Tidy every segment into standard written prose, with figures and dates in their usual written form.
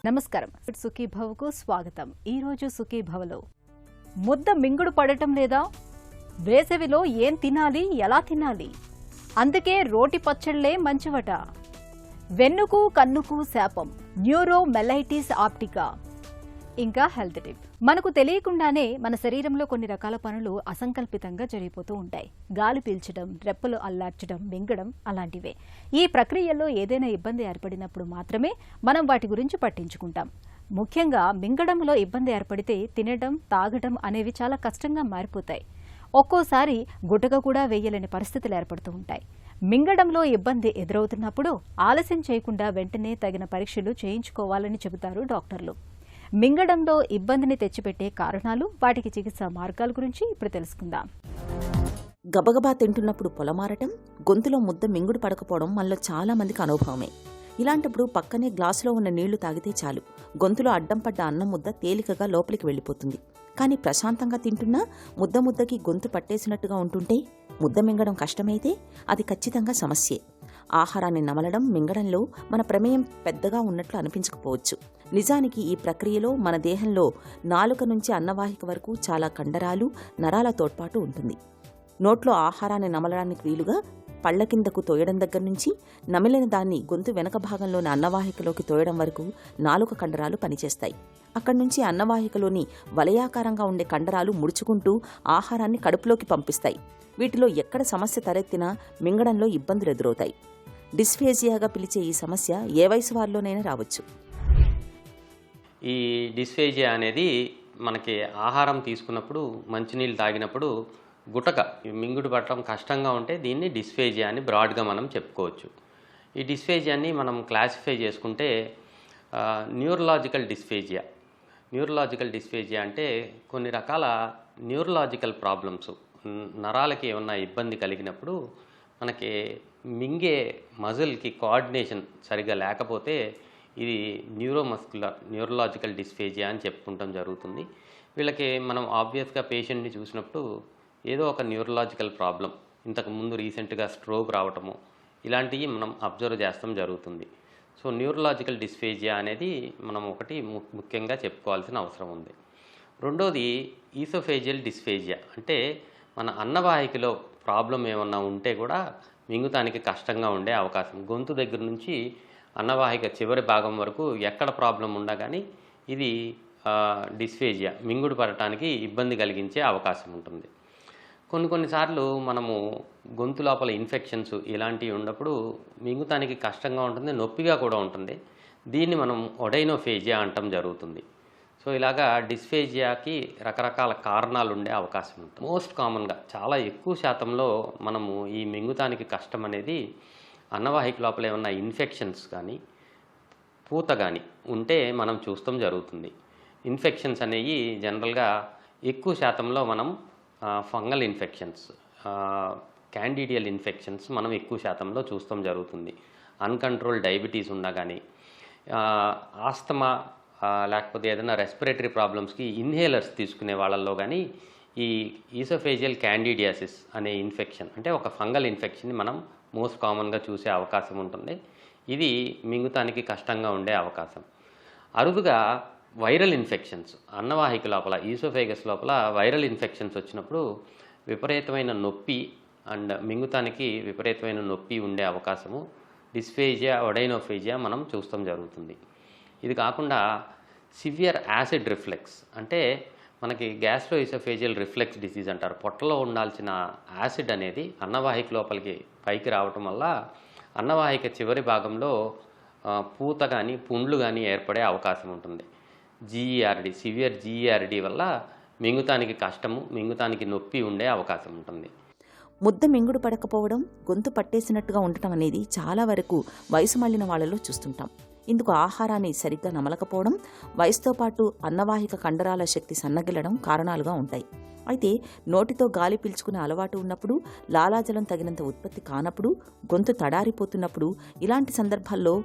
నమస్కారం. సుఖీభవకు స్వాగతం. ఈరోజు సుఖీభవలో ముద్ద మింగుడు పడటం లేదా? వేసవిలో ఏం తినాలి, ఎలా తినాలి? అందుకే రోటి పచ్చళ్లే మంచివట. వెన్నుకు కన్నుకు శాపం, న్యూరోమెలైటిస్ ఆప్టికా. ఇంకా హెల్త్ టిప్. మనకు తెలియకుండానే మన శరీరంలో కొన్ని రకాల పనులు అసంకల్పితంగా జరిగిపోతూ ఉంటాయి. గాలి పీల్చడం, రెప్పలు అల్లార్చడం, మింగడం అలాంటివే. ఈ ప్రక్రియల్లో ఏదైనా ఇబ్బంది ఏర్పడినప్పుడు మాత్రమే మనం వాటి గురించి పట్టించుకుంటాం. ముఖ్యంగా మింగడంలో ఇబ్బంది ఏర్పడితే తినడం, తాగడం అనేవి చాలా కష్టంగా మారిపోతాయి. ఒక్కోసారి గుటక కూడా వేయలేని పరిస్థితులు ఏర్పడుతూ ఉంటాయి. మింగడంలో ఇబ్బంది ఎదురవుతున్నప్పుడు ఆలస్యం చేయకుండా వెంటనే తగిన పరీక్షలు చేయించుకోవాలని చెబుతారు డాక్టర్లు. మింగడంలో ఇబ్బందిని తెచ్చిపెట్టే కారణాలు, వాటికి చికిత్సా మార్గాల గురించి ఇప్పుడు తెలుసుకుందాం. గబగబా తింటున్నప్పుడు పొలమారటం, గొంతులో ముద్ద మింగుడు పడకపోవడం మనలో చాలా మందికి అనుభవమే. ఇలాంటప్పుడు పక్కనే గ్లాసులో ఉన్న నీళ్లు తాగితే చాలు, గొంతులో అడ్డం పడ్డ అన్నం ముద్ద తేలికగా లోపలికి వెళ్ళిపోతుంది. కానీ ప్రశాంతంగా తింటున్నా ముద్దకి గొంతు పట్టేసినట్టుగా ఉంటుంటే, ముద్ద మింగడం కష్టమైతే అది ఖచ్చితంగా సమస్యే. ఆహారాన్ని నమలడం, మింగడంలో మన ప్రమేయం పెద్దగా ఉన్నట్లు అనిపించకపోవచ్చు. నిజానికి ఈ ప్రక్రియలో మన దేహంలో నాలుక నుంచి అన్నవాహిక వరకు చాలా కండరాలు, నరాల తోడ్పాటు ఉంటుంది. నోట్లో ఆహారాన్ని నమలడానికి వీలుగా పళ్ల కిందకు తోయడం దగ్గర నుంచి నమిలిన దాన్ని గొంతు వెనక భాగంలోని అన్నవాహికలోకి తోయడం వరకు నాలుక కండరాలు పనిచేస్తాయి. అక్కడి నుంచి అన్నవాహికలోని వలయాకారంగా ఉండే కండరాలు ముడుచుకుంటూ ఆహారాన్ని కడుపులోకి పంపిస్తాయి. వీటిలో ఎక్కడ సమస్య తలెత్తినా మింగడంలో ఇబ్బందులు ఎదురవుతాయి. డిస్ఫేజియాగా పిలిచే ఈ సమస్య ఏ వయసు వారిలోనైనా రావచ్చు. ఈ డిస్ఫేజియా అనేది మనకి ఆహారం తీసుకున్నప్పుడు, మంచినీళ్ళు తాగినప్పుడు గుటక మింగుడు పట్టడం కష్టంగా ఉంటే దీన్ని డిస్ఫేజియా అని బ్రాడ్గా మనం చెప్పుకోవచ్చు. ఈ డిస్ఫేజియాని మనం క్లాసిఫై చేసుకుంటే న్యూరలాజికల్ డిస్ఫేజియా అంటే కొన్ని రకాల న్యూరలాజికల్ ప్రాబ్లమ్స్, నరాలకి ఏమన్నా ఇబ్బంది కలిగినప్పుడు మనకి మింగే మజిల్కి కోఆర్డినేషన్ సరిగ్గా లేకపోతే ఇది న్యూరలాజికల్ డిస్ఫేజియా అని చెప్పుకుంటాం జరుగుతుంది. వీళ్ళకి మనం ఆబ్వియస్గా పేషెంట్ని చూసినప్పుడు ఏదో ఒక న్యూరలాజికల్ ప్రాబ్లం, ఇంతకుముందు రీసెంట్గా స్ట్రోక్ రావటము ఇలాంటివి మనం అబ్జర్వ్ చేస్తాం జరుగుతుంది. సో న్యూరలాజికల్ డిస్ఫేజియా అనేది మనం ఒకటి ముఖ్యంగా చెప్పుకోవాల్సిన అవసరం ఉంది. రెండోది ఈసోఫేజియల్ డిస్ఫేజియా, అంటే మన అన్నవాహికలో ప్రాబ్లం ఏమన్నా ఉంటే కూడా మింగుతానికి కష్టంగా ఉండే అవకాశం. గొంతు దగ్గర నుంచి అన్నవాహిక చివరి భాగం వరకు ఎక్కడ ప్రాబ్లం ఉన్నా కానీ ఇది డిస్ఫేజియా, మింగుడు పడటానికి ఇబ్బంది కలిగించే అవకాశం ఉంటుంది. కొన్నిసార్లు మనము గొంతు లోపల ఇన్ఫెక్షన్స్ ఇలాంటివి ఉన్నప్పుడు మింగుతానికి కష్టంగా ఉంటుంది, నొప్పిగా కూడా ఉంటుంది. దీన్ని మనం ఒడైనోఫేజియా అంటాం జరుగుతుంది. సో ఇలాగా డిస్ఫేజియాకి రకరకాల కారణాలు ఉండే అవకాశం ఉంటుంది. మోస్ట్ కామన్గా చాలా ఎక్కువ శాతంలో మనము ఈ మింగుతానికి కష్టం అనేది అన్నవాహిక లోపల ఏమన్నా ఇన్ఫెక్షన్స్ కానీ, పూత కానీ ఉంటే మనం చూస్తాం జరుగుతుంది. ఇన్ఫెక్షన్స్ అనేవి జనరల్గా ఎక్కువ శాతంలో మనం ఫంగల్ ఇన్ఫెక్షన్స్, క్యాండిడియల్ ఇన్ఫెక్షన్స్ మనం ఎక్కువ శాతంలో చూస్తాం జరుగుతుంది. అన్కంట్రోల్ డయాబెటీస్ ఉన్నా కానీ, ఆస్తమా లేకపోతే ఏదైనా రెస్పిరేటరీ ప్రాబ్లమ్స్కి ఇన్హేలర్స్ తీసుకునే వాళ్ళల్లో కానీ ఈ ఈసోఫేజియల్ క్యాండిడియాసిస్ అనే ఇన్ఫెక్షన్, అంటే ఒక ఫంగల్ ఇన్ఫెక్షన్ని మనం మోస్ట్ కామన్గా చూసే అవకాశం ఉంటుంది. ఇది మింగుతానికి కష్టంగా ఉండే అవకాశం. అరుదుగా వైరల్ ఇన్ఫెక్షన్స్, అన్నవాహిక లోపల ఈసోఫేగస్ లోపల వైరల్ ఇన్ఫెక్షన్స్ వచ్చినప్పుడు విపరీతమైన నొప్పి అండ్ మింగుతానికి విపరీతమైన నొప్పి ఉండే అవకాశము డిస్ఫేజియా, ఒడైనోఫేజియా మనం చూస్తాం జరుగుతుంది. ఇది కాకుండా సివియర్ యాసిడ్ రిఫ్లెక్స్, అంటే మనకి గ్యాస్ట్రోఇసోఫేజియల్ రిఫ్లెక్స్ డిసీజ్ అంటారు. పొట్టలో ఉండాల్సిన యాసిడ్ అనేది అన్నవాహిక లోపలికి పైకి రావటం వల్ల అన్నవాహిక చివరి భాగంలో పూత కానీ, పుండ్లు కానీ ఏర్పడే అవకాశం ఉంటుంది. జీఈఆర్డి, సివియర్ జీఈఆర్డి వల్ల మింగుతానికి కష్టము, మింగుతానికి నొప్పి ఉండే అవకాశం ఉంటుంది. ముద్ద మింగుడు పడకపోవడం, గొంతు పట్టేసినట్టుగా ఉండటం అనేది చాలా వరకు వయసు మళ్లిన వాళ్లలో చూస్తుంటాం. ఇందుకు ఆహారాన్ని సరిగ్గా నమలకపోవడం, వయసుతో పాటు అన్నవాహిక కండరాల శక్తి సన్నగిల్లడం కారణాలుగా ఉంటాయి. అయితే నోటితో గాలి పీల్చుకునే అలవాటు ఉన్నప్పుడు, లాలాజలం తగినంత ఉత్పత్తి కానప్పుడు, గొంతు తడారిపోతున్నప్పుడు ఇలాంటి సందర్భాల్లో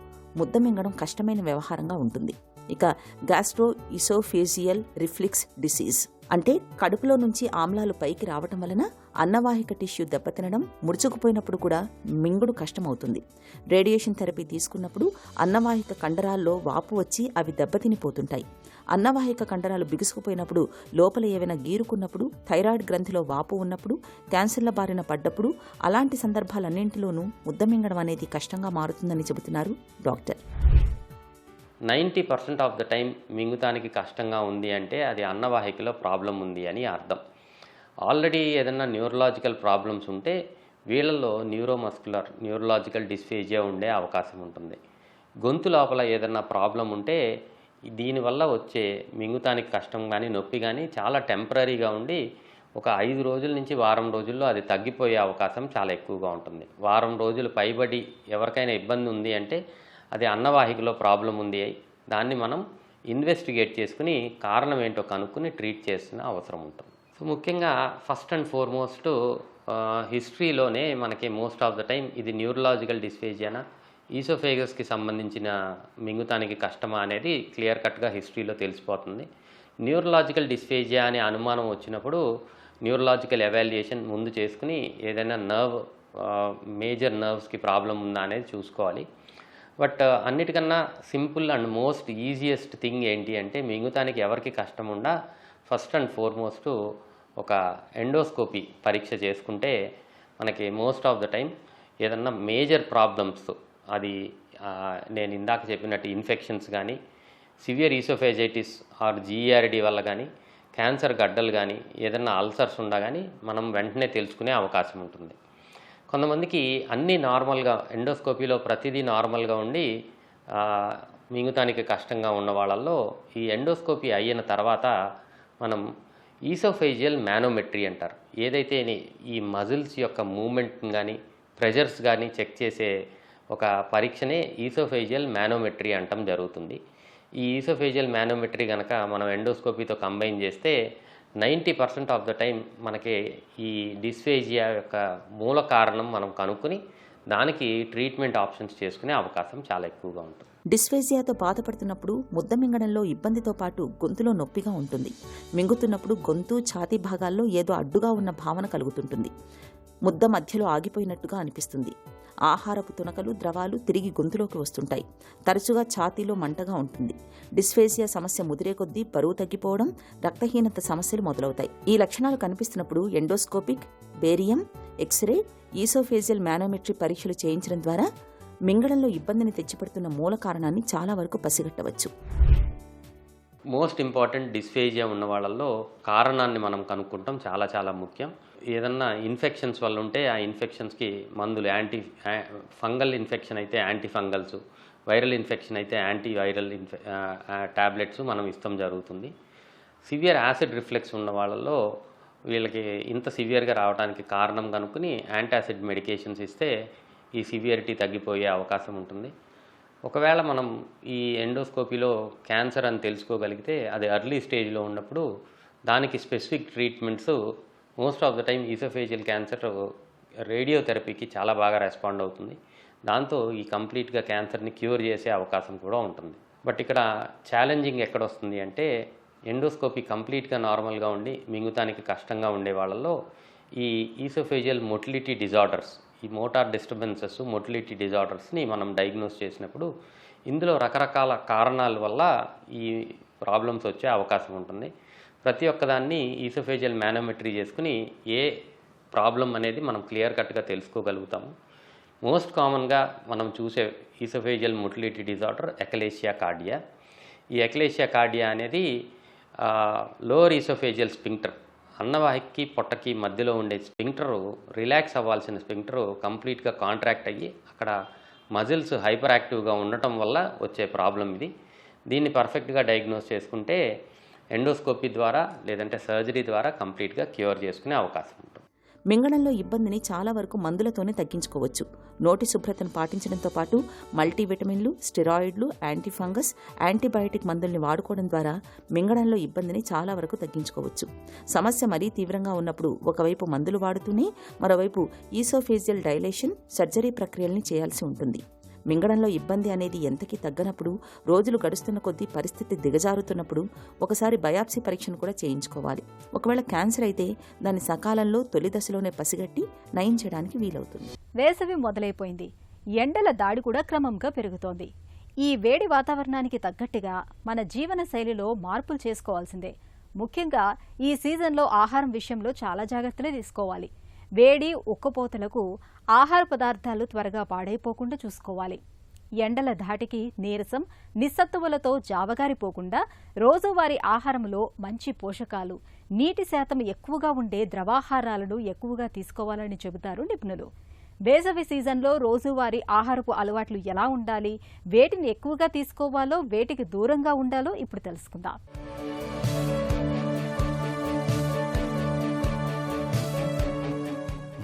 ముద్ద మింగడం కష్టమైన వ్యవహారంగా ఉంటుంది. ఇక గ్యాస్ట్రోఇసోఫేజియల్ రిఫ్లెక్స్ డిసీజ్ అంటే కడుపులో నుంచి ఆమ్లాలు పైకి రావటం వలన అన్నవాహిక టిష్యూ దెబ్బతినడం, ముడుచుకుపోయినప్పుడు కూడా మింగుడు కష్టమవుతుంది. రేడియేషన్ థెరపీ తీసుకున్నప్పుడు అన్నవాహిక కండరాల్లో వాపు వచ్చి అవి దెబ్బతినిపోతుంటాయి. అన్నవాహిక కండరాలు బిగుసుకుపోయినప్పుడు, లోపల ఏవైనా గీరుకున్నప్పుడు, థైరాయిడ్ గ్రంథిలో వాపు ఉన్నప్పుడు, క్యాన్సర్ల బారిన పడ్డప్పుడు, అలాంటి సందర్భాలన్నింటిలోనూ ముద్ద మింగడం అనేది కష్టంగా మారుతుందని చెబుతున్నారు డాక్టర్. 90% ఆఫ్ ద టైం మింగుతానికి కష్టంగా ఉంది అంటే అది అన్నవాహికలో ప్రాబ్లం ఉంది అని అర్థం. ఆల్రెడీ ఏదైనా న్యూరలాజికల్ ప్రాబ్లమ్స్ ఉంటే వీళ్ళల్లో న్యూరలాజికల్ డిస్ఫేజియా ఉండే అవకాశం ఉంటుంది. గొంతు లోపల ఏదైనా ప్రాబ్లం ఉంటే దీనివల్ల వచ్చే మింగుతానికి కష్టం కానీ నొప్పి కానీ చాలా టెంపరీగా ఉండి ఒక 5 రోజుల నుంచి వారం రోజుల్లో అది తగ్గిపోయే అవకాశం చాలా ఎక్కువగా ఉంటుంది. వారం రోజులు పైబడి ఎవరికైనా ఇబ్బంది ఉంది అంటే అది అన్నవాహికలో ప్రాబ్లం ఉంది. దాన్ని మనం ఇన్వెస్టిగేట్ చేసుకుని కారణం ఏంటో కనుక్కుని ట్రీట్ చేసిన అవసరం ఉంటుంది. సో ముఖ్యంగా ఫస్ట్ అండ్ ఫార్మోస్ట్ హిస్టరీలోనే మనకి మోస్ట్ ఆఫ్ ద టైం ఇది న్యూరలాజికల్ డిస్ఫేజియానా, ఈసోఫేగస్కి సంబంధించిన మింగుతానికి కష్టమా అనేది క్లియర్ కట్గా హిస్టరీలో తెలిసిపోతుంది. న్యూరలాజికల్ డిస్ఫేజియా అనే అనుమానం వచ్చినప్పుడు న్యూరలాజికల్ ఎవాల్యుయేషన్ ముందు చేసుకుని ఏదైనా మేజర్ నర్వ్స్కి ప్రాబ్లం ఉందా అనేది చూసుకోవాలి. బట్ అన్నిటికన్నా simple and most easiest thing ఏంటి అంటే మింగుతానికి ఎవరికి కష్టం ఉండా ఫస్ట్ అండ్ ఫార్మోస్ట్ ఒక ఎండోస్కోపీ పరీక్ష చేసుకుంటే మనకి మోస్ట్ ఆఫ్ ద టైం ఏదన్నా మేజర్ ప్రాబ్లమ్స్, అది నేను ఇందాక చెప్పినట్టు ఇన్ఫెక్షన్స్ కానీ, సివియర్ ఈసోఫేజైటిస్ ఆర్ జీఈఆర్డీ వల్ల కానీ, క్యాన్సర్ గడ్డలు కానీ, ఏదన్నా అల్సర్స్ ఉండా కానీ మనం వెంటనే తెలుసుకునే అవకాశం ఉంటుంది. కొంతమందికి అన్నీ నార్మల్గా, ఎండోస్కోపీలో ప్రతిదీ నార్మల్గా ఉండి మింగుతానికి కష్టంగా ఉన్న వాళ్ళల్లో ఈ ఎండోస్కోపీ అయిన తర్వాత మనం ఈసోఫేజియల్ మానోమెట్రీ అంటారు. ఏదైతే ఈ మజిల్స్ యొక్క మూమెంట్ కానీ ప్రెజర్స్ కానీ చెక్ చేసే ఒక పరీక్షనే ఈసోఫేజియల్ మానోమెట్రీ అంటాం జరుగుతుంది. ఈ ఈసోఫేజియల్ మానోమెట్రీ కనుక మనం ఎండోస్కోపీతో కంబైన్ చేస్తే 90% ఆఫ్ ద టైం మనకి ఈ డిస్ఫేజియా యొక్క మూల కారణం మనం కనుక్కొని దానికి ట్రీట్మెంట్ ఆప్షన్స్ చేసుకునే అవకాశం చాలా ఎక్కువగా ఉంటుంది. డిస్ఫేజియాతో బాధపడుతున్నప్పుడు ముద్ద మింగడంలో ఇబ్బందితో పాటు గొంతులో నొప్పిగా ఉంటుంది. మింగుతున్నప్పుడు గొంతు, ఛాతీ భాగాల్లో ఏదో అడ్డుగా ఉన్న భావన కలుగుతుంటుంది. ముద్ద మధ్యలో ఆగిపోయినట్టుగా అనిపిస్తుంది. ఆహారపు తునకలు, ద్రవాలు తిరిగి గొంతులోకి వస్తుంటాయి. తరచుగా ఛాతీలో మంటగా ఉంటుంది. డిస్ఫేజియా సమస్య ముదిరే కొద్దీ బరువు తగ్గిపోవడం, రక్తహీనత సమస్యలు మొదలవుతాయి. ఈ లక్షణాలు కనిపిస్తున్నప్పుడు endoscopic, barium, x ray, oesophageal manometry పరీక్షలు చేయించడం ద్వారా మింగడంలో ఇబ్బందిని తెచ్చిపెడుతున్న మూల కారణాన్ని చాలా వరకు పసిగట్టవచ్చు. మోస్ట్ ఇంపార్టెంట్ డిస్ఫేజియా ఉన్న వాళ్ళల్లో కారణాన్ని మనం కనుక్కుంటాం చాలా చాలా ముఖ్యం. ఏదన్నా ఇన్ఫెక్షన్స్ వల్ల ఉంటే ఆ ఇన్ఫెక్షన్స్కి మందులు, ఫంగల్ ఇన్ఫెక్షన్ అయితే యాంటీఫంగల్స్, వైరల్ ఇన్ఫెక్షన్ అయితే యాంటీవైరల్ ట్యాబ్లెట్స్ మనం ఇస్తాం జరుగుతుంది. సివియర్ యాసిడ్ రిఫ్లెక్స్ ఉన్న వాళ్ళల్లో వీళ్ళకి ఇంత సివియర్గా రావడానికి కారణం కనుక్కుని యాంటాసిడ్ మెడికేషన్స్ ఇస్తే ఈ సివియరిటీ తగ్గిపోయే అవకాశం ఉంటుంది. ఒకవేళ మనం ఈ ఎండోస్కోపీలో క్యాన్సర్ అని తెలుసుకోగలిగితే అది ఎర్లీ స్టేజ్లో ఉన్నప్పుడు దానికి specific treatments most of the time oesophageal cancer రేడియోథెరపీకి చాలా బాగా రెస్పాండ్ అవుతుంది. దాంతో ఈ కంప్లీట్గా క్యాన్సర్ని క్యూర్ చేసే అవకాశం కూడా ఉంటుంది. బట్ ఇక్కడ ఛాలెంజింగ్ ఎక్కడ వస్తుంది అంటే ఎండోస్కోపీ కంప్లీట్గా నార్మల్గా ఉండి మింగుతానికి కష్టంగా ఉండే వాళ్ళల్లో ఈ ఈసోఫేజియల్ మొటిలిటీ డిజార్డర్స్, ఈ మోటార్ డిస్టర్బెన్సెస్, మొటిలిటీ డిజార్డర్స్ని మనం డయాగ్నోస్ చేసినప్పుడు ఇందులో రకరకాల కారణాల వల్ల ఈ ప్రాబ్లమ్స్ వచ్చే అవకాశం ఉంటుంది. ప్రతి ఒక్కదాన్ని ఈసోఫేజియల్ మానోమెట్రీ చేసుకుని ఏ ప్రాబ్లం అనేది మనం క్లియర్ కట్గా తెలుసుకోగలుగుతాము. మోస్ట్ కామన్గా మనం చూసే ఈసోఫేజియల్ మొటిలిటీ డిజార్డర్ ఎకలేషియా కార్డియా. ఈ ఎకలేషియా కార్డియా అనేది లోవర్ ఈసోఫేజియల్ స్పింక్టర్, అన్నవాహికకి పొట్టకి మధ్యలో ఉండే స్పింక్టరు, రిలాక్స్ అవ్వాల్సిన స్పింక్టరు కంప్లీట్గా కాంట్రాక్ట్ అయ్యి అక్కడ మజిల్స్ హైపర్ యాక్టివ్గా ఉండటం వల్ల వచ్చే ప్రాబ్లం ఇది. దీన్ని పర్ఫెక్ట్గా డయాగ్నోస్ చేసుకుంటే ఎండోస్కోపీ ద్వారా లేదంటే సర్జరీ ద్వారా కంప్లీట్గా క్యూర్ చేసుకునే అవకాశం ఉంటుంది. మింగడంలో ఇబ్బందిని చాలా వరకు మందులతోనే తగ్గించుకోవచ్చు. నోటి శుభ్రతను పాటించడంతో పాటు మల్టీవిటమిన్లు, స్టెరాయిడ్లు, యాంటీఫంగస్, యాంటీబయాటిక్ మందుల్ని వాడుకోవడం ద్వారా మింగడంలో ఇబ్బందిని చాలా వరకు తగ్గించుకోవచ్చు. సమస్య మరీ తీవ్రంగా ఉన్నప్పుడు ఒకవైపు మందులు వాడుతూనే మరోవైపు ఈసోఫేజియల్ డైలేషన్, సర్జరీ ప్రక్రియల్ని చేయాల్సి ఉంటుంది. మింగడంలో ఇబ్బంది అనేది ఎంతకీ తగ్గనప్పుడు, రోజులు గడుస్తున్న కొద్దీ పరిస్థితి దిగజారుతున్నప్పుడు ఒకసారి బయాప్సీ పరీక్షను కూడా చేయించుకోవాలి. ఒకవేళ క్యాన్సర్ అయితే దాన్ని సకాలంలో తొలి దశలోనే పసిగట్టి నయం చేయడానికి వీలవుతుంది. వేసవి మొదలైపోయింది. ఎండల దాడి కూడా క్రమంగా పెరుగుతోంది. ఈ వేడి వాతావరణానికి తగ్గట్టుగా మన జీవన శైలిలో మార్పులు చేసుకోవాల్సిందే. ముఖ్యంగా ఈ సీజన్లో ఆహారం విషయంలో చాలా జాగ్రత్తలే తీసుకోవాలి. వేడి, ఉక్కపోతలకు ఆహార పదార్థాలు త్వరగా పాడైపోకుండా చూసుకోవాలి. ఎండల ధాటికి నీరసం, నిస్సత్తువలతో జావగారిపోకుండా రోజువారీ ఆహారంలో మంచి పోషకాలు, నీటి శాతం ఎక్కువగా ఉండే ద్రవాహారాలను ఎక్కువగా తీసుకోవాలని చెబుతారు నిపుణులు. వేసవి సీజన్లో రోజువారీ ఆహారపు అలవాట్లు ఎలా ఉండాలి, వేటిని ఎక్కువగా తీసుకోవాలో, వేటికి దూరంగా ఉండాలో ఇప్పుడు తెలుసుకుందాం.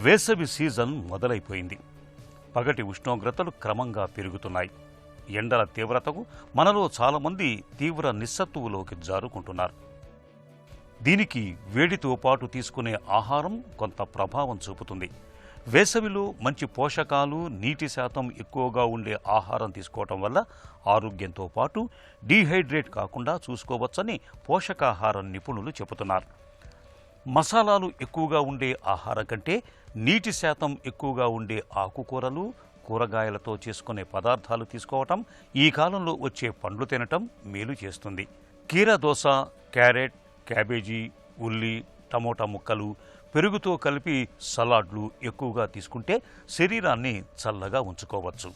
వేసవి సీజన్ మొదలైపోయింది. పగటి ఉష్ణోగ్రతలు క్రమంగా పెరుగుతున్నాయి. ఎండల తీవ్రతకు మనలో చాలామంది తీవ్ర నిస్సత్తువులోకి జారుకుంటున్నారు. దీనికి వేడితో పాటు తీసుకునే ఆహారం కొంత ప్రభావం చూపుతుంది. వేసవిలో మంచి పోషకాలు, నీటి శాతం ఎక్కువగా ఉండే ఆహారం తీసుకోవటం వల్ల ఆరోగ్యంతో పాటు డీహైడ్రేట్ కాకుండా చూసుకోవచ్చని పోషకాహార నిపుణులు చెబుతున్నారు. మసాలాలు ఎక్కువగా ఉండే ఆహారం కంటే నీటి శాతం ఎక్కువగా ఉండే ఆకుకూరలు, కూరగాయలతో చేసుకునే పదార్థాలు తీసుకోవటం, ఈ కాలంలో వచ్చే పండ్లు తినటం మేలు చేస్తుంది. కీరదోస, క్యారెట్, క్యాబేజీ, ఉల్లి, టమోటా ముక్కలు, పెరుగుతో కలిపి సలాడ్లు ఎక్కువగా తీసుకుంటే శరీరాన్ని చల్లగా ఉంచుకోవచ్చు.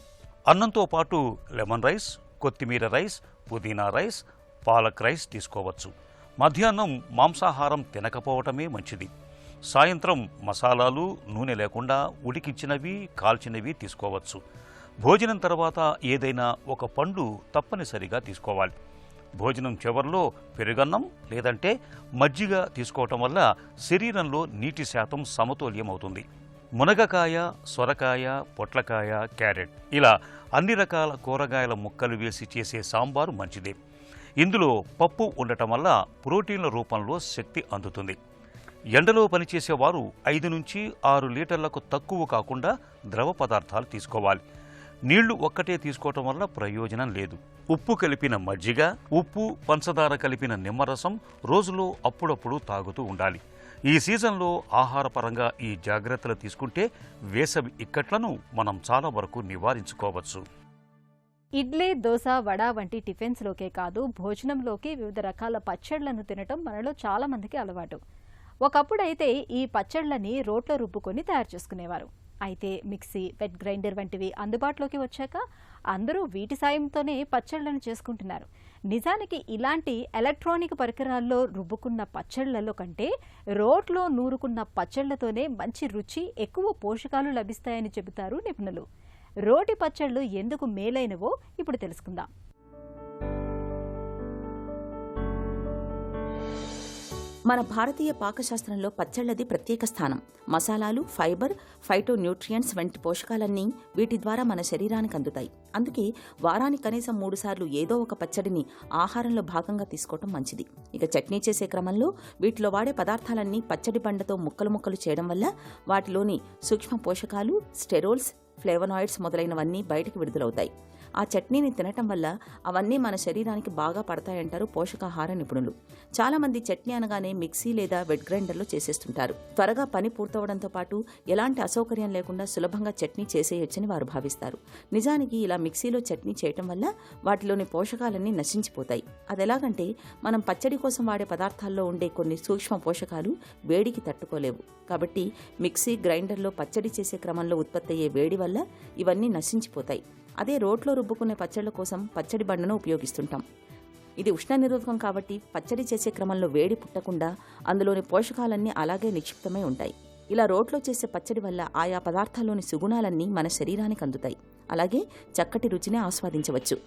అన్నంతో పాటు లెమన్ రైస్, కొత్తిమీర రైస్, పుదీనా రైస్, పాలక్ రైస్ తీసుకోవచ్చు. మధ్యాహ్నం మాంసాహారం తినకపోవటమే మంచిది. సాయంత్రం మసాలాలు, నూనె లేకుండా ఉడికించినవి, కాల్చినవి తీసుకోవచ్చు. భోజనం తర్వాత ఏదైనా ఒక పండు తప్పనిసరిగా తీసుకోవాలి. భోజనం చివర్లో పెరుగన్నం లేదంటే మజ్జిగ తీసుకోవటం వల్ల శరీరంలో నీటి శాతం సమతుల్యం అవుతుంది. మునగకాయ, సొరకాయ, పొట్లకాయ, క్యారెట్ ఇలా అన్ని రకాల కూరగాయల ముక్కలు వేసి చేసే సాంబారు మంచిదే. ఇందులో పప్పు ఉండటం వల్ల ప్రోటీన్ల రూపంలో శక్తి అందుతుంది. ఎండలో పనిచేసేవారు 5 నుంచి 6 లీటర్లకు తక్కువ కాకుండా ద్రవ పదార్థాలు తీసుకోవాలి. నీళ్లు ఒక్కటే తీసుకోవటం వల్ల ప్రయోజనం లేదు. ఉప్పు కలిపిన మజ్జిగ, ఉప్పు, పంచదార కలిపిన నిమ్మరసం రోజులో అప్పుడప్పుడు తాగుతూ ఉండాలి. ఈ సీజన్లో ఆహారపరంగా ఈ జాగ్రత్తలు తీసుకుంటే వేసవి ఇక్కట్లను మనం చాలా వరకు నివారించుకోవచ్చు. ఇడ్లీ, దోశ, వడ వంటి టిఫిన్స్లోకే కాదు, భోజనంలోకి వివిధ రకాల పచ్చళ్లను తినటం మనలో చాలా మందికి అలవాటు. ఒకప్పుడైతే ఈ పచ్చళ్లని రోట్లో రుబ్బుకొని తయారు చేసుకునేవారు. అయితే మిక్సీ, వెట్ గ్రైండర్ వంటివి అందుబాటులోకి వచ్చాక అందరూ వీటి సాయంతోనే పచ్చళ్లను చేసుకుంటున్నారు. నిజానికి ఇలాంటి ఎలక్ట్రానిక్ పరికరాల్లో రుబ్బుకున్న పచ్చళ్లలో కంటే రోట్లో నూరుకున్న పచ్చళ్లతోనే మంచి రుచి, ఎక్కువ పోషకాలు లభిస్తాయని చెబుతారు నిపుణులు. రోటి పచ్చళ్లు ఎందుకు మేలైనవో ఇప్పుడు తెలుసుకుందాం. మన భారతీయ పాకశాస్త్రంలో పచ్చళ్లది ప్రత్యేక స్థానం. మసాలాలు, ఫైబర్, ఫైటో న్యూట్రియంట్స్ వంటి పోషకాలన్నీ వీటి ద్వారా మన శరీరానికి అందుతాయి. అందుకే వారానికి కనీసం 3 సార్లు ఏదో ఒక పచ్చడిని ఆహారంలో భాగంగా తీసుకోవటం మంచిది. ఇక చట్నీ చేసే క్రమంలో వీటిలో వాడే పదార్థాలన్నీ పచ్చడి బండతో ముక్కలు ముక్కలు చేయడం వల్ల వాటిలోని సూక్ష్మ పోషకాలు, స్టెరోల్స్, ఫ్లేవనాయిడ్స్ మొదలైనవన్నీ బయటకు విడుదలవుతాయి. ఆ చట్నీని తినటం వల్ల అవన్నీ మన శరీరానికి బాగా పడతాయంటారు పోషకాహార నిపుణులు. చాలామంది చట్నీ అనగానే మిక్సీ లేదా వెట్ గ్రైండర్లో చేసేస్తుంటారు. త్వరగా పని పూర్తవడంతో పాటు ఎలాంటి అసౌకర్యం లేకుండా సులభంగా చట్నీ చేసేయొచ్చని వారు భావిస్తారు. నిజానికి ఇలా మిక్సీలో చట్నీ చేయటం వల్ల వాటిలోని పోషకాలన్నీ నశించిపోతాయి. అదెలాగంటే మనం పచ్చడి కోసం వాడే పదార్థాల్లో ఉండే కొన్ని సూక్ష్మ పోషకాలు వేడికి తట్టుకోలేవు. కాబట్టి మిక్సీ, గ్రైండర్లో పచ్చడి చేసే క్రమంలో ఉత్పత్తి అయ్యే వేడి వల్ల ఇవన్నీ నశించిపోతాయి. అదే రోట్లో రుబ్బుకునే పచ్చళ్ల కోసం పచ్చడి బండను ఉపయోగిస్తుంటాం. ఇది ఉష్ణ నిరోధకం కాబట్టి పచ్చడి చేసే క్రమంలో వేడి పుట్టకుండా అందులోని పోషకాలన్నీ అలాగే నిక్షిప్తమై ఉంటాయి. ఇలా రోట్లో చేసే పచ్చడి వల్ల ఆయా పదార్థాల్లోని సుగుణాలన్నీ మన శరీరానికి అందుతాయి. అలాగే చక్కటి రుచిని ఆస్వాదించవచ్చు.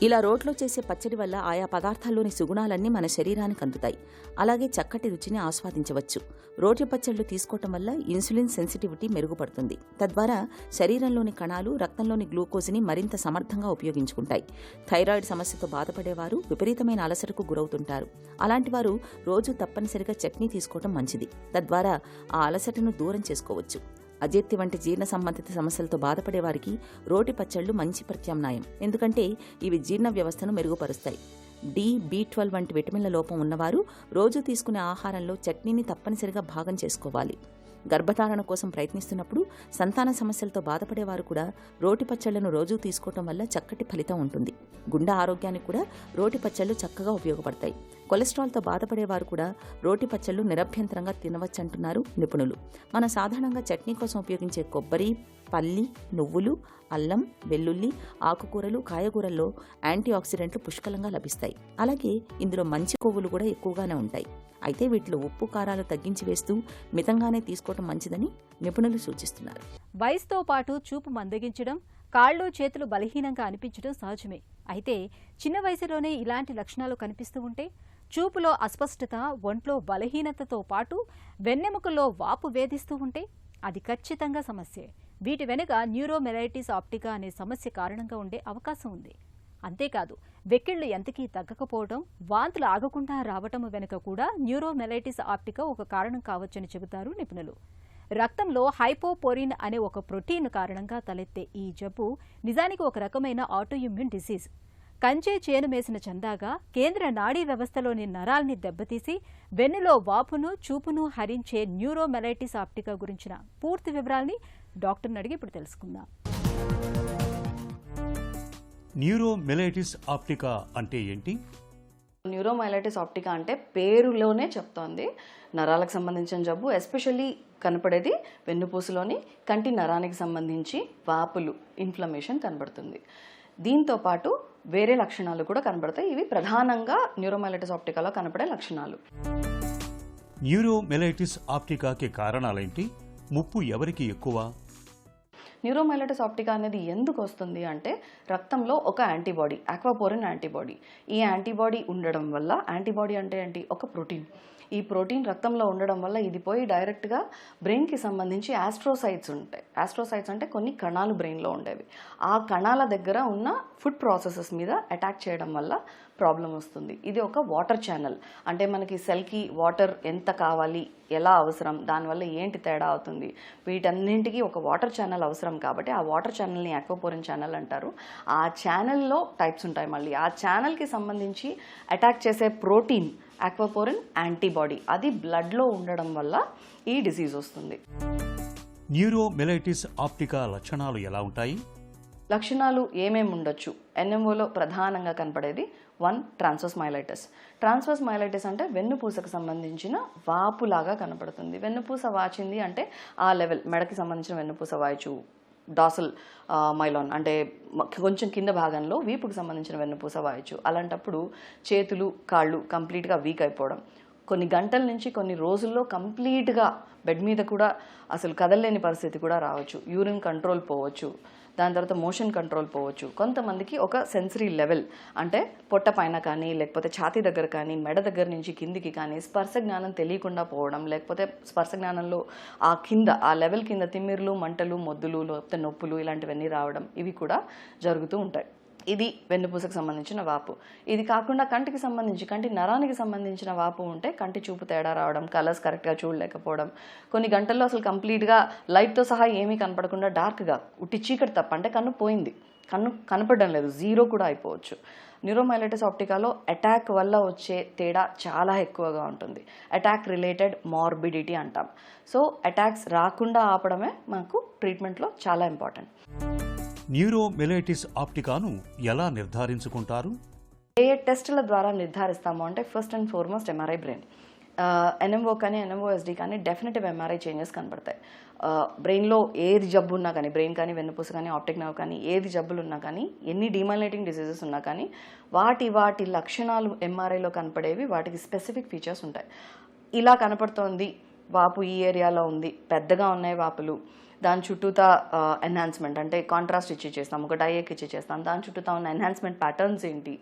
ఇలా రోట్లో చేసే పచ్చడి వల్ల ఆయా పదార్థాల్లోని సుగుణాలన్నీ మన శరీరానికి అందుతాయి. అలాగే చక్కటి రుచిని ఆస్వాదించవచ్చు. రోటి పచ్చళ్లు తీసుకోవటం వల్ల ఇన్సులిన్ సెన్సిటివిటీ మెరుగుపడుతుంది. తద్వారా శరీరంలోని కణాలు రక్తంలోని గ్లూకోజ్ని మరింత సమర్థంగా ఉపయోగించుకుంటాయి. థైరాయిడ్ సమస్యతో బాధపడేవారు విపరీతమైన అలసటకు గురవుతుంటారు. అలాంటి వారు రోజు తప్పనిసరిగా చట్నీ తీసుకోవటం మంచిది. తద్వారా ఆ అలసటను దూరం చేసుకోవచ్చు. అజీర్తి వంటి జీర్ణ సంబంధిత సమస్యలతో బాధపడే వారికి రోటి పచ్చళ్ళు మంచి ప్రత్యామ్నాయం. ఎందుకంటే ఇవి జీర్ణ వ్యవస్థను మెరుగుపరుస్తాయి. B12 వంటి విటమిన్ల లోపం ఉన్నవారు రోజు తీసుకునే ఆహారంలో చట్నీని తప్పనిసరిగా భాగం చేసుకోవాలి. గర్భధారణ కోసం ప్రయత్నిస్తున్నప్పుడు సంతాన సమస్యలతో బాధపడేవారు కూడా రోటి పచ్చళ్లను రోజూ తీసుకోవటం వల్ల చక్కటి ఫలితం ఉంటుంది. గుండె ఆరోగ్యానికి కూడా రోటి పచ్చళ్ళు చక్కగా ఉపయోగపడతాయి. కొలెస్ట్రాల్తో బాధపడేవారు కూడా రోటి పచ్చళ్ళు నిరభ్యంతరంగా తినవచ్చంటున్నారు నిపుణులు. మనం సాధారణంగా చట్నీ కోసం ఉపయోగించే కొబ్బరి, పల్లి, నువ్వులు, అల్లం, వెల్లుల్లి, ఆకుకూరలు, కాయగూరల్లో యాంటీ ఆక్సిడెంట్లు పుష్కలంగా లభిస్తాయి. అలాగే ఇందులో మంచి కొవ్వులు కూడా ఎక్కువగానే ఉంటాయి. అయితే వీటిలో ఉప్పు, కారాలు తగ్గించి వేస్తూ మితంగానే తీసుకోవటం మంచిదని నిపుణులు సూచిస్తున్నారు. వయసుతో పాటు చూపు మందగించడం, కాళ్ళు చేతులు బలహీనంగా అనిపించడం సహజమే. అయితే చిన్న వయసులోనే ఇలాంటి లక్షణాలు కనిపిస్తూ ఉంటే చూపులో అస్పష్టత, ఒంట్లో బలహీనతతో పాటు వెన్నెముకల్లో వాపు వేధిస్తూ ఉంటే అది ఖచ్చితంగా సమస్యే. వీటి వెనుక న్యూరోమెలైటిస్ ఆప్టికా అనే సమస్య కారణంగా ఉండే అవకాశం ఉంది. అంతేకాదు, వెక్కిళ్లు ఎంతకీ తగ్గకపోవడం, వాంతులు ఆగకుండా రావటం వెనుక కూడా న్యూరోమెలైటిస్ ఆప్టికా ఒక కారణం కావచ్చని చెబుతారు నిపుణులు. రక్తంలో హైపోపోరిన్ అనే ఒక ప్రోటీన్ కారణంగా తలెత్తే ఈ జబ్బు నిజానికి ఒక రకమైన ఆటోఇమ్యూన్ డిసీజ్. కంచే చేను మేసిన చందాగా కేంద్ర నాడీ వ్యవస్థలోని నరాల్ని దెబ్బతీసి వెన్నులో వాపును, చూపును హరించే న్యూరోమెలైటిస్ ఆప్టికా గురించిన పూర్తి వివరాల్ని డాక్టర్ని అడిగి ఇప్పుడు తెలుసుకుందాం. న్యూరోమెలైటిస్ ఆప్టికా అంటే ఏంటి? న్యూరోమైలైటిస్ ఆప్టికా అంటే పేరులోనే చెప్తోంది నరాలకు సంబంధించిన జబ్బు. ఎస్పెషల్లీ కనపడేది వెన్నుపూసలోని కంటి నరానికి సంబంధించి వాపులు, ఇన్ఫ్లమేషన్ కనబడుతుంది. దీంతో పాటు వేరే లక్షణాలు కూడా కనబడతాయి. ఇవి ప్రధానంగా న్యూరోమైలైటిస్ ఆప్టికాలో కనపడే లక్షణాలు. న్యూరోమెలైటిస్ ఆప్టికాకి కారణాలేంటి? ముప్పు ఎవరికి ఎక్కువ? న్యూరోమైలైటిస్ ఆప్టికా అనేది ఎందుకు వస్తుంది అంటే రక్తంలో ఒక యాంటీబాడీ, ఆక్వాపోరిన్ యాంటీబాడీ. ఈ యాంటీబాడీ ఉండడం వల్ల, యాంటీబాడీ అంటే ఏంటి? ఒక ప్రోటీన్. ఈ ప్రోటీన్ రక్తంలో ఉండడం వల్ల ఇది పోయి డైరెక్ట్గా బ్రెయిన్కి సంబంధించి ఆస్ట్రోసైట్స్ ఉంటాయి. ఆస్ట్రోసైట్స్ అంటే కొన్ని కణాలు బ్రెయిన్లో ఉండేవి. ఆ కణాల దగ్గర ఉన్న ఫుడ్ ప్రాసెసెస్ మీద అటాక్ చేయడం వల్ల ప్రాబ్లం వస్తుంది. ఇది ఒక వాటర్ ఛానల్. అంటే మనకి సెల్కి వాటర్ ఎంత కావాలి, ఎలా అవసరం, దానివల్ల ఏంటి తేడా అవుతుంది, వీటన్నింటికి ఒక వాటర్ ఛానల్ అవసరం. కాబట్టి ఆ వాటర్ ఛానల్ని ఆక్వాపోరిన్ ఛానల్ అంటారు. ఆ ఛానల్లో టైప్స్ ఉంటాయి. మళ్ళీ ఆ ఛానల్కి సంబంధించి అటాక్ చేసే ప్రోటీన్ ఆక్వాపోరిన్ యాంటీబాడీ, అది బ్లడ్లో ఉండడం వల్ల ఈ డిసీజ్ వస్తుంది. న్యూరోమెలైటిస్ ఆప్టికా లక్షణాలు ఎలా ఉంటాయి? లక్షణాలు ఏమేమి ఉండొచ్చు? ఎన్ఎంఓలో ప్రధానంగా కనపడేది 1 ట్రాన్స్వర్స్ మైలైటిస్. ట్రాన్స్వర్స్ మైలైటిస్ అంటే వెన్నుపూసకు సంబంధించిన వాపులాగా కనపడుతుంది. వెన్నుపూస వాచింది అంటే ఆ లెవెల్, మెడకి సంబంధించిన వెన్నుపూస వాయచు, డాసల్ మైలాన్ అంటే కొంచెం కింద భాగంలో వీపుకు సంబంధించిన వెన్నుపూస వాయచ్చు. అలాంటప్పుడు చేతులు, కాళ్ళు కంప్లీట్గా వీక్ అయిపోవడం, కొన్ని గంటల నుంచి కొన్ని రోజుల్లో కంప్లీట్గా బెడ్ మీద కూడా అసలు కదలలేని పరిస్థితి కూడా రావచ్చు. యూరిన్ కంట్రోల్ పోవచ్చు, దాని తర్వాత మోషన్ కంట్రోల్ పోవచ్చు. కొంతమందికి ఒక సెన్సరీ లెవెల్ అంటే పొట్ట పైన కానీ, లేకపోతే ఛాతీ దగ్గర కానీ, మెడ దగ్గర నుంచి కిందికి కానీ స్పర్శ జ్ఞానం తెలియకుండా పోవడం, లేకపోతే స్పర్శ జ్ఞానంలో ఆ కింద, ఆ లెవెల్ కింద తిమ్మిర్లు, మంటలు, మొద్దులు, లేకపోతే నొప్పులు ఇలాంటివన్నీ రావడం, ఇవి కూడా జరుగుతూ ఉంటాయి. ఇది వెన్నుపూసకు సంబంధించిన వాపు. ఇది కాకుండా కంటికి సంబంధించి, కంటి నరానికి సంబంధించిన వాపు ఉంటే కంటి చూపు తేడా రావడం, కలర్స్ కరెక్ట్గా చూడలేకపోవడం, కొన్ని గంటల్లో అసలు కంప్లీట్గా లైట్తో సహా ఏమీ కనపడకుండా డార్క్గా, ఉట్టి చీకటి తప్ప, అంటే కన్ను పోయింది, కన్ను కనపడడం లేదు, జీరో కూడా అయిపోవచ్చు. న్యూరోమైలైటిస్ ఆప్టికాలో అటాక్ వల్ల వచ్చే తేడా చాలా ఎక్కువగా ఉంటుంది. అటాక్ రిలేటెడ్ మార్బిడిటీ అంటాం. సో అటాక్స్ రాకుండా ఆపడమే మనకు ట్రీట్మెంట్లో చాలా ఇంపార్టెంట్. న్యూరోమెలైటిస్ ఆప్టికాను ఎలా నిర్ధారించుకుంటారు? ఏ టెస్టుల ద్వారా నిర్ధారిస్తాము అంటే first and foremost MRI brain. NMO కానీ, ఎన్ఎంఓఎస్డి కానీ డెఫినెటివ్ ఎంఆర్ఐ చేంజెస్ కనబడతాయి. బ్రెయిన్లో ఏది జబ్బు ఉన్నా కానీ, బ్రెయిన్ కానీ, వెన్నుపూస కానీ, ఆప్టిక్ నర్వ్ కానీ, ఏది జబ్బులు ఉన్నా కానీ, ఎన్ని డీమైలైటింగ్ డిసీజెస్ ఉన్నా కానీ వాటి లక్షణాలు ఎంఆర్ఐలో కనపడేవి, వాటికి స్పెసిఫిక్ ఫీచర్స్ ఉంటాయి. ఇలా కనపడుతోంది, వాపు ఈ ఏరియాలో ఉంది, పెద్దగా ఉన్నాయి వాపులు, దాని చుట్టూతా ఎన్హాన్స్మెంట్ అంటే కాంట్రాస్ట్ ఇచ్చి చేస్తాం, ఒక డైఎక్ ఇచ్చి చేస్తాం, దాని చుట్టూతా ఉన్న ఎన్హాన్స్మెంట్ ప్యాటర్న్స్ ఏంటి,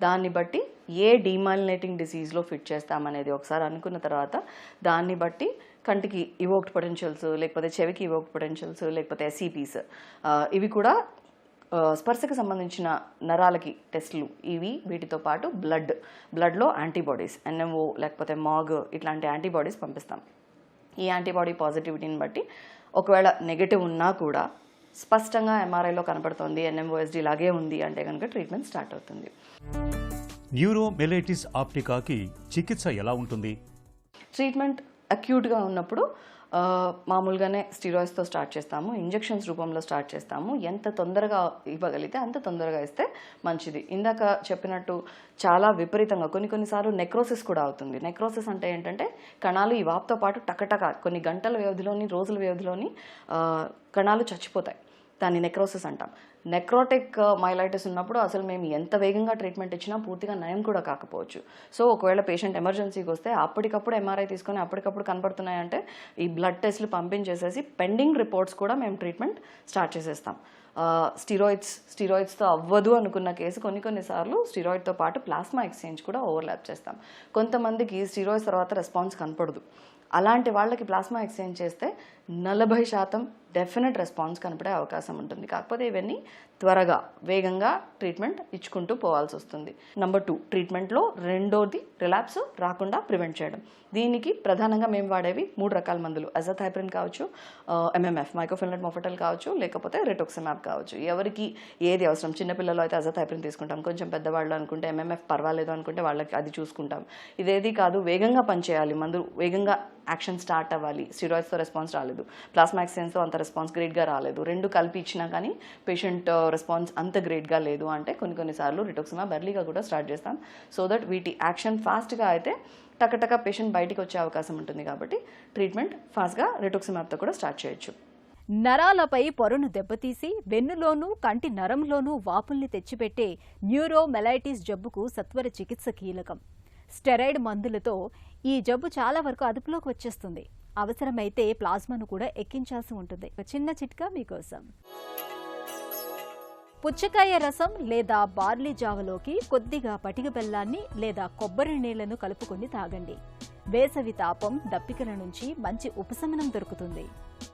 దాన్ని బట్టి ఏ డీమైలినేటింగ్ డిసీజ్లో ఫిట్ చేస్తామనేది ఒకసారి అనుకున్న తర్వాత దాన్ని బట్టి కంటికి ఇవోక్డ్ పొటెన్షియల్స్, లేకపోతే చెవికి ఇవోక్డ్ పొటెన్షియల్స్, లేకపోతే ఎస్ఈపీస్, ఇవి కూడా స్పర్శకు సంబంధించిన నరాలకి టెస్టులు ఇవి. వీటితో పాటు బ్లడ్లో యాంటీబాడీస్, ఎన్ఎంఓ లేకపోతే మాగ్ ఇట్లాంటి యాంటీబాడీస్ పంపిస్తాం. ఈ యాంటీబాడీ పాజిటివిటీని బట్టి ఒకవేళ నెగటివ్ ఉన్నా కూడా స్పష్టంగా ఎంఆర్ఐలో కనపడుతుంది, ఎన్ఎంఓఎస్డి లాగే ఉంది అంటే కనుక ట్రీట్మెంట్ స్టార్ట్ అవుతుంది. న్యూరోమెలైటిస్ ఆప్టికాకి చికిత్స ఎలా ఉంటుంది? ట్రీట్మెంట్ అక్యూట్గా ఉన్నప్పుడు మామూలుగానే స్టీరాయిడ్స్తో స్టార్ట్ చేస్తాము, ఇంజెక్షన్స్ రూపంలో స్టార్ట్ చేస్తాము. ఎంత తొందరగా ఇవ్వగలిగితే అంత తొందరగా ఇస్తే మంచిది. ఇందాక చెప్పినట్టు చాలా విపరీతంగా కొన్నిసార్లు నెక్రోసిస్ కూడా అవుతుంది. నెక్రోసిస్ అంటే ఏంటంటే కణాలు ఈ వాపుతో పాటు టకటక కొన్ని గంటల వ్యవధిలోని, రోజుల వ్యవధిలోని కణాలు చచ్చిపోతాయి. దాన్ని నెక్రోసిస్ అంటాం. నెక్రోటిక్ మైలైటిస్ ఉన్నప్పుడు అసలు మేము ఎంత వేగంగా ట్రీట్మెంట్ ఇచ్చినా పూర్తిగా నయం కూడా కాకపోవచ్చు. సో ఒకవేళ పేషెంట్ ఎమర్జెన్సీకి వస్తే అప్పటికప్పుడు ఎంఆర్ఐ తీసుకొని అప్పటికప్పుడు కనపడుతున్నాయంటే ఈ బ్లడ్ టెస్ట్లు పంపించేసేసి పెండింగ్ రిపోర్ట్స్ కూడా మేము ట్రీట్మెంట్ స్టార్ట్ చేసేస్తాం. స్టీరాయిడ్స్తో అవ్వదు అనుకున్న కేసు కొన్నిసార్లు స్టీరాయిడ్తో పాటు ప్లాస్మా ఎక్స్చేంజ్ కూడా ఓవర్లాప్ చేస్తాం. కొంతమందికి స్టీరాయిడ్స్ తర్వాత రెస్పాన్స్ కనపడదు. అలాంటి వాళ్ళకి ప్లాస్మా ఎక్స్చేంజ్ చేస్తే 40% డెఫినెట్ రెస్పాన్స్ కనపడే అవకాశం ఉంటుంది. కాకపోతే ఇవన్నీ త్వరగా వేగంగా ట్రీట్మెంట్ ఇచ్చుకుంటూ పోవాల్సి వస్తుంది. నెంబర్ 2, ట్రీట్మెంట్లో రెండోది రిలాప్స్ రాకుండా ప్రివెంట్ చేయడం. దీనికి ప్రధానంగా మేము వాడేవి 3 రకాల మందులు. అజాథైప్రిన్ కావచ్చు, ఎంఎంఎఫ్ మైకోఫిలనెట్ మోఫెటల్ కావచ్చు, లేకపోతే రిటోక్సిమాబ్ కావచ్చు. ఎవరికి ఏది అవసరం. చిన్నపిల్లలు అయితే అజాథైప్రిన్ తీసుకుంటాం, కొంచెం పెద్దవాళ్ళు అనుకుంటే ఎంఎంఎఫ్ పర్వాలేదు అనుకుంటే వాళ్ళకి అది చూసుకుంటాం. ఇదేది కాదు, వేగంగా పనిచేయాలి, మందు వేగంగా యాక్షన్ స్టార్ట్ అవ్వాలి, స్టీరాయిడ్స్తో రెస్పాన్స్ రాలేదు, ప్లాస్మా ఎక్స్చేంజ్తో అంత రెస్పాన్స్ గ్రేట్గా రాలేదు, 2 కలిపి ఇచ్చినా కానీ పేషెంట్ రెస్పాన్స్ అంత గ్రేట్గా లేదు అంటే కొన్నిసార్లు రిటోక్సిమాబ్ ఎర్లీగా కూడా స్టార్ట్ చేస్తాం. సో దట్ వీటి యాక్షన్ ఫాస్ట్గా అయితే టకటక పేషెంట్ బయటికి వచ్చే అవకాశం ఉంటుంది. కాబట్టి ట్రీట్మెంట్ ఫాస్ట్గా రిటోక్సిమాబ్తో కూడా స్టార్ట్ చేయొచ్చు. నరాలపై పొరను దెబ్బతీసి వెన్నులోనూ కంటి నరంలోనూ వాపుల్ని తెచ్చిపెట్టే న్యూరోమెలైటిస్ జబ్బుకు సత్వర చికిత్స కీలకం. స్టెరాయిడ్ మందులతో ఈ జబ్బు చాలా వరకు అదుపులోకి వచ్చేస్తుంది. అవసరమైతే ప్లాస్మాను కూడా ఎక్కించాల్సి ఉంటుంది. ఒక చిన్న చిట్కా మీకోసం. పుచ్చకాయ రసం లేదా బార్లీ జావలోకి కొద్దిగా పటిక బెల్లాన్ని లేదా కొబ్బరి నీళ్లను కలుపుకొని తాగండి. వేసవి తాపం, దప్పికల నుంచి మంచి ఉపశమనం దొరుకుతుంది.